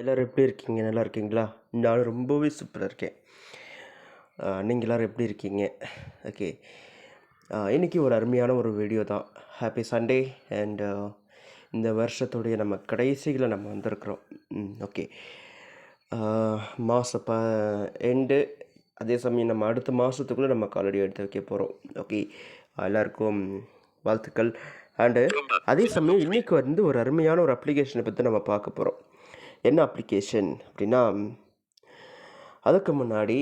எல்லோரும் எப்படி இருக்கீங்க? நல்லா இருக்கீங்களா? நான் ரொம்பவே சூப்பரா இருக்கேன். நீங்க எல்லாரும் எப்படி இருக்கீங்க? ஓகே. இன்னைக்கு ஒரு அருமையான ஒரு வீடியோ தான். ஹேப்பி சண்டே அண்ட் இந்த வருஷத்துடைய நம்ம கடைசியில நம்ம வந்திருக்கிறோம். ஓகே. அ மாச எண்டு அதே சமயம் நம்ம அடுத்த மாதத்துக்குள்ளே நம்ம காலடி எடுத்து வைக்க போகிறோம். ஓகே. எல்லாருக்கும் வாழ்த்துக்கள். அண்டு அதே சமயம் இன்றைக்கி வந்து ஒரு அருமையான ஒரு அப்ளிகேஷனை பற்றி நம்ம பார்க்க போகிறோம். என்ன அப்ளிகேஷன் அப்படின்னா, அதுக்கு முன்னாடி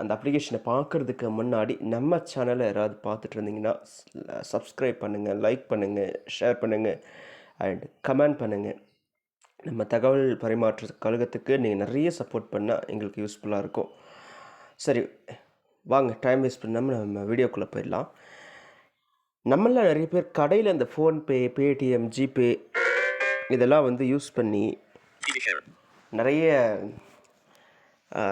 அந்த அப்ளிகேஷனை பார்க்குறதுக்கு முன்னாடி நம்ம சேனலை யாராவது பார்த்துட்டு இருந்தீங்கன்னா சப்ஸ்கிரைப் பண்ணுங்கள், லைக் பண்ணுங்கள், ஷேர் பண்ணுங்கள் அண்ட் கமெண்ட் பண்ணுங்கள். நம்ம தகவல் பரிமாற்ற கழகத்துக்கு நீங்கள் நிறைய சப்போர்ட் பண்ணால் எங்களுக்கு யூஸ்ஃபுல்லாக இருக்கும். சரி, வாங்க டைம் வேஸ்ட் பண்ணாமல் நம்ம வீடியோக்குள்ளே போயிடலாம். நம்மள நிறைய பேர் கடையில் இந்த ஃபோன்பே, பேடிஎம், ஜிபே இதெல்லாம் வந்து யூஸ் பண்ணி நிறைய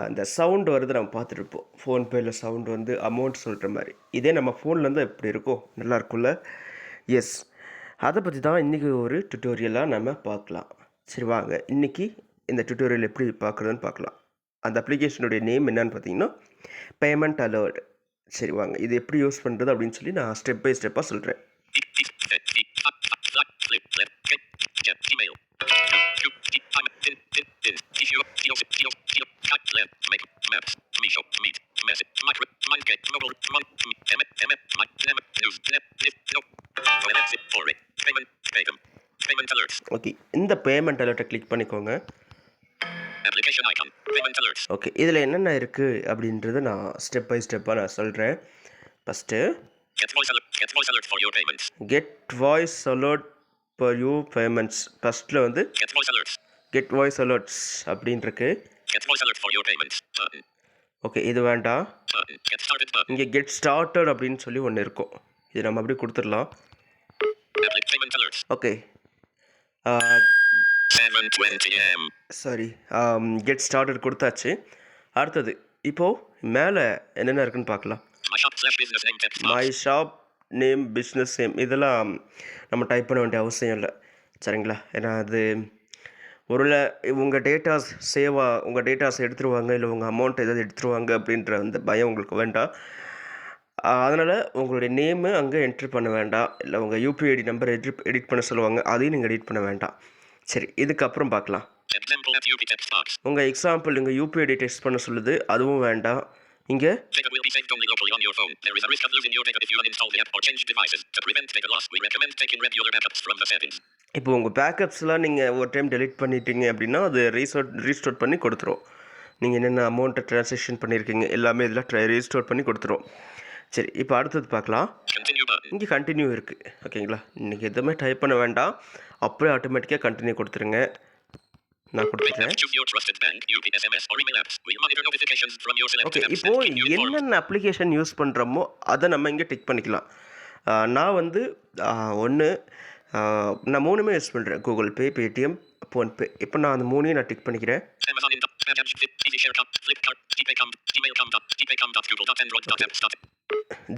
இந்த சவுண்டு வருது நம்ம பார்த்துட்ருப்போம். ஃபோன்பேயில் சவுண்டு வந்து அமௌண்ட் சொல்கிற மாதிரி. இதே நம்ம ஃபோன்லேருந்து எப்படி இருக்கும்? நல்லா இருக்கும்ல? எஸ், அதை பற்றி தான் இன்றைக்கி ஒரு டுட்டோரியலாக நம்ம பார்க்கலாம். சரி வாங்க, இன்றைக்கி இந்த டுட்டோரியல் எப்படி பார்க்குறதுன்னு பார்க்கலாம். அந்த அப்ளிகேஷனுடைய நேம் என்னன்னு பார்த்தீங்கன்னா பேமெண்ட் அலர்ட். சரி வாங்க, இது எப்படி யூஸ் பண்ணுறது அப்படின்னு சொல்லி நான் ஸ்டெப் பை ஸ்டெப்பாக சொல்கிறேன். ஓகே, இந்த பேமெண்ட் அலர்ட்டை கிளிக் பண்ணிக்கோங்க. ஓகே, இதில் என்னென்ன இருக்குது அப்படின்றத நான் ஸ்டெப் பை ஸ்டெப்பாக நான் சொல்கிறேன். First get voice alert for you payments. ஃபஸ்ட்டில் வந்து கெட் வாய்ஸ் அலர்ட்ஸ் அப்படின்ருக்கு. ஓகே, இது வேண்டாம். இங்கே கெட் ஸ்டார்டட் அப்படின்னு சொல்லி ஒன்று இருக்கும். இது நம்ம அப்படியே கொடுத்துடலாம். ஓகே, சாரி, கெட் ஸ்டார்டட் கொடுத்தாச்சு. அடுத்தது இப்போது மேலே என்னென்ன இருக்குன்னு பார்க்கலாம். My shop name, business name இதெல்லாம் நம்ம டைப் பண்ண வேண்டிய அவசியம் இல்லை, சரிங்களா? ஏன்னா அது ஒருவேளை உங்கள் டேட்டாஸ் உங்கள் டேட்டாஸ் எடுத்துருவாங்க, இல்லை உங்கள் அமௌண்ட் ஏதாவது எடுத்துருவாங்க அப்படின்ற அந்த பயம் உங்களுக்கு வேண்டாம். அதனால் உங்களுடைய நேமு அங்கே என்ட்ரு பண்ண வேண்டாம். இல்லை உங்கள் யூபிஐடி நம்பர் எடிட் பண்ண சொல்லுவாங்க, அதையும் நீங்கள் எடிட் பண்ண வேண்டாம். சரி, இதுக்கப்புறம் பார்க்கலாம். உங்கள் எக்ஸாம்பிள் இங்கே யூபிஐடி டெஸ்ட் பண்ண சொல்லுது, அதுவும் வேண்டாம். இங்கே இப்போ உங்கள் பேக்கப்ஸ்லாம் நீங்கள் ஒரு டைம் டெலிட் பண்ணிட்டீங்க அப்படின்னா அது ரீஸ்டோர் பண்ணி கொடுத்துரும். நீங்கள் என்னென்ன அமௌண்ட்டை ட்ரான்சாக்ஷன் பண்ணியிருக்கீங்க எல்லாமே இதில் ரீஸ்டோர் பண்ணி கொடுத்துரும். சரி, இப்போ அடுத்தது பார்க்கலாம். இங்கே கண்டினியூ இருக்குது, ஓகேங்களா? இன்றைக்கி எதுவுமே டைப் பண்ண வேண்டாம், அப்படியே ஆட்டோமேட்டிக்காக கண்டினியூ கொடுத்துருங்க. நான் கொடுத்துட்டேன். ஓகே, இப்போது என்னென்ன அப்ளிகேஷன் யூஸ் பண்ணுறோமோ அதை நம்ம இங்கே டிக் பண்ணிக்கலாம். நான் வந்து நான் 3மே யூஸ் பண்ணுறேன். Google Pay, Paytm, PhonePe. இப்போ நான் அந்த 3ஐயும் நான் டிக் பண்ணிக்கிறேன்.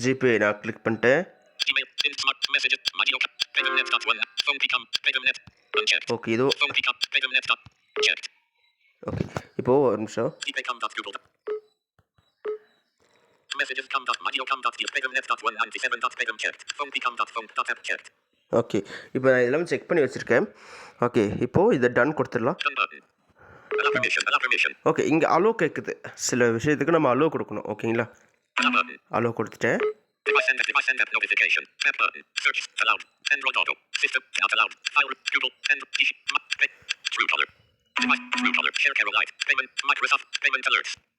ஜிபே நான் கிளிக் பண்ணிட்டேன். ஓகே, இதோ ஓகே. இப்போது ஒரு நிமிஷம். ஓகே, இப்போ நான் இதெல்லாம் செக் பண்ணி வச்சுருக்கேன். ஓகே, இப்போது இதை டன் கொடுத்துடலாம். ஓகே, இங்கே அலோ கேட்குது. சில விஷயத்துக்கு நம்ம அலோ கொடுக்கணும், ஓகேங்களா? அலோ கொடுத்துட்டேன்.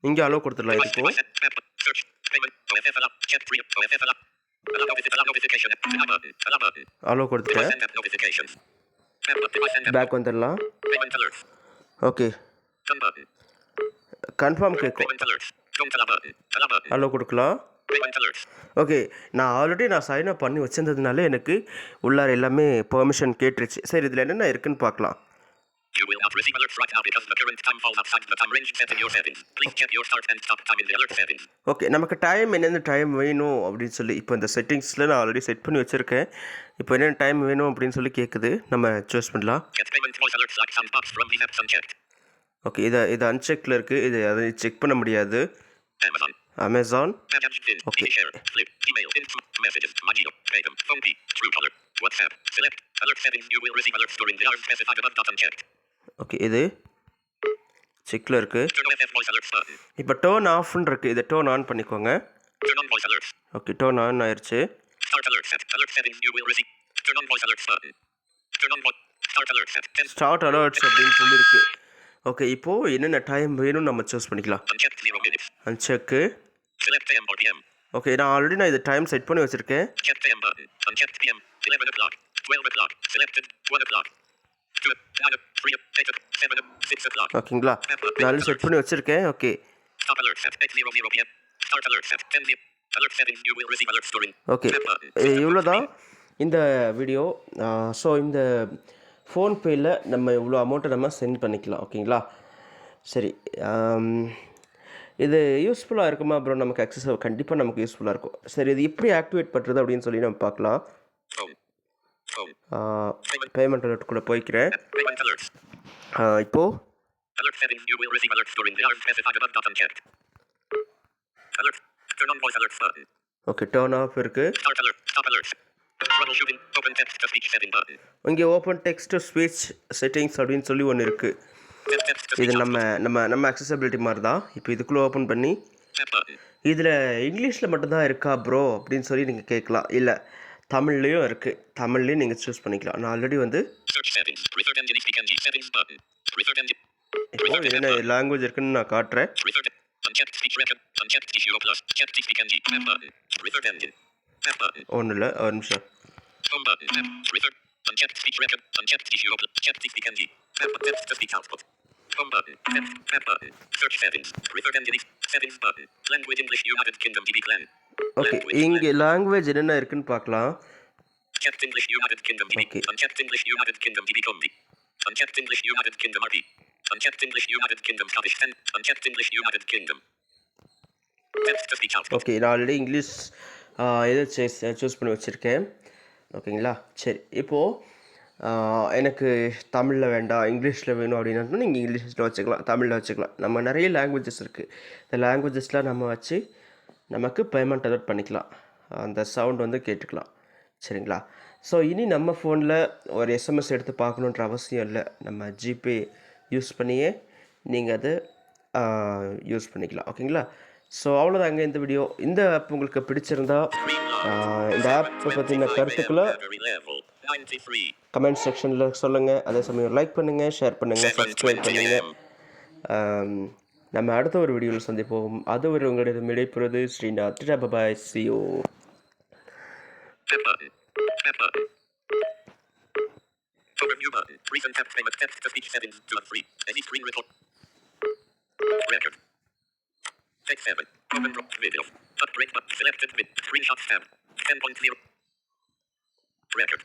இங்கே அலோ கொடுத்துடலாம். இப்போ அலோ கொடுத்துட்டேன். பேக் வந்துடலாம். ஓகே, கன்ஃபார்ம் கேட்கும். அலோ கொடுக்கலாம். ஓகே, நான் ஆல்ரெடி சைன் அப் பண்ணி வச்சிருந்ததுனால எனக்கு உள்ளார எல்லாமே பெர்மிஷன் கேட்டுருச்சு. சரி, இதில் என்னென்ன இருக்குன்னு பார்க்கலாம். ஓகே, நமக்கு டைம் என்னென்ன டைம் வேணும் அப்படின்னு சொல்லி இப்போ இந்த செட்டிங்ஸில் நான் ஆல்ரெடி செட் பண்ணி வச்சுருக்கேன். இப்போ என்னென்ன டைம் வேணும் அப்படின்னு சொல்லி கேட்குது, நம்ம சூஸ் பண்ணலாம். ஓகே, இது அன்செக்கில் இருக்குது. அதை செக் பண்ண முடியாது. அமேசான். ஓகே, ஓகே, இது செக்கில் இருக்குது. இப்போ டர்ன் ஆஃப்னு இருக்குது. இதை டர்ன் ஆன் பண்ணிக்கோங்க. ஓகே, டர்ன் ஆன் ஆயிடுச்சு. ஸ்டார்ட் அலர்ட்ஸ் அப்படின்னு சொல்லியிருக்கு. ஓகே, இப்போது என்னென்ன டைம் வேணும்னு நம்ம சூஸ் பண்ணிக்கலாம். அன்செக்கு. ஓகே, நான் இது டைம் செட் பண்ணி வச்சுருக்கேன். ஓகேங்களா, நான் செட் பண்ணி வச்சுருக்கேன். ஓகே, ஓகே, இவ்வளோ தான் இந்த வீடியோ. ஸோ இந்த ஃபோன்பேயில் நம்ம இவ்வளோ அமௌண்ட்டை நம்ம சென்ட் பண்ணிக்கலாம். ஓகேங்களா, சரி. இது யூஸ்ஃபுல்லாக இருக்குமா ப்ரோ? நமக்கு அக்சஸ் கண்டிப்பாக நமக்கு யூஸ்ஃபுல்லாக இருக்கும். சரி, இது எப்படி ஆக்டிவேட் பண்ணுறது அப்படின்னு சொல்லி நம்ம பார்க்கலாம். பேமெண்ட் அலர்ட்டுக்குள்ளே போய்க்கிறேன். இப்போது ஓகே, டர்ன் ஆஃப் இருக்குது. இங்கே open text to speech settings அப்படின்னு சொல்லி ஒன்று இருக்குது. இது நம்ம அக்சசபிலிட்டி மாதிரி தான். இப்போ இதுக்குள்ளே ஓப்பன் பண்ணி இதில் இங்கிலீஷில் மட்டும்தான் இருக்கா ப்ரோ அப்படின்னு சொல்லி நீங்கள் கேட்கலாம். இல்லை, தமிழ்லேயும் இருக்குது. தமிழ்லேயும் நீங்கள் சூஸ் பண்ணிக்கலாம். நான் ஆல்ரெடி வந்து இப்போ என்னென்ன லாங்குவேஜ் இருக்குன்னு நான் காட்டுறேன். ஒன்றும் இல்லை, ஒரு நிமிஷம். ஓகே, இங்கே லாங்குவேஜ் என்னென்ன இருக்குன்னு பார்க்கலாம். ஓகே, ஓகே, நான் ஆல்ரெடி இங்கிலீஷ் எது சூஸ் பண்ணி வச்சுருக்கேன். ஓகேங்களா, சரி. இப்போது எனக்கு தமிழில் வேண்டாம், இங்கிலீஷில் வேணும் அப்படின்னா நீங்கள் இங்கிலீஷில் வச்சுக்கலாம், தமிழில் வச்சுக்கலாம். நம்ம நிறைய லாங்குவேஜஸ் இருக்குது. இந்த லாங்குவேஜஸ்லாம் நம்ம வச்சு நமக்கு பேமெண்ட் அலர்ட் பண்ணிக்கலாம். அந்த சவுண்ட் வந்து கேட்டுக்கலாம். சரிங்களா, ஸோ இனி நம்ம ஃபோனில் ஒரு எஸ்எம்எஸ் எடுத்து பார்க்கணுன்ற அவசியம் இல்லை. நம்ம ஜிபே யூஸ் பண்ணியே நீங்கள் அதை யூஸ் பண்ணிக்கலாம். ஓகேங்களா, ஸோ அவ்வளோதாங்க இந்த வீடியோ. இந்த ஆப் உங்களுக்கு பிடிச்சிருந்தா இந்த ஆப்பை பற்றின கருத்துக்களை கமெண்ட் செக்ஷனில் சொல்லுங்கள். அதே சமயம் லைக் பண்ணுங்கள், ஷேர் பண்ணுங்கள், சப்ஸ்கிரைப் பண்ணுங்கள். நம்ம அடுத்த ஒரு வீடியோவில் சந்திப்போம். அதுவரை உங்களிடம் விடைபெறுவது ஸ்ரீநாத். பாய், see you. Recent text payment text to speech settings 2 of 3. Any screen record. Record. Text 7. Open drop video. Upgrade but selected with screenshot tab. 10.0. Record.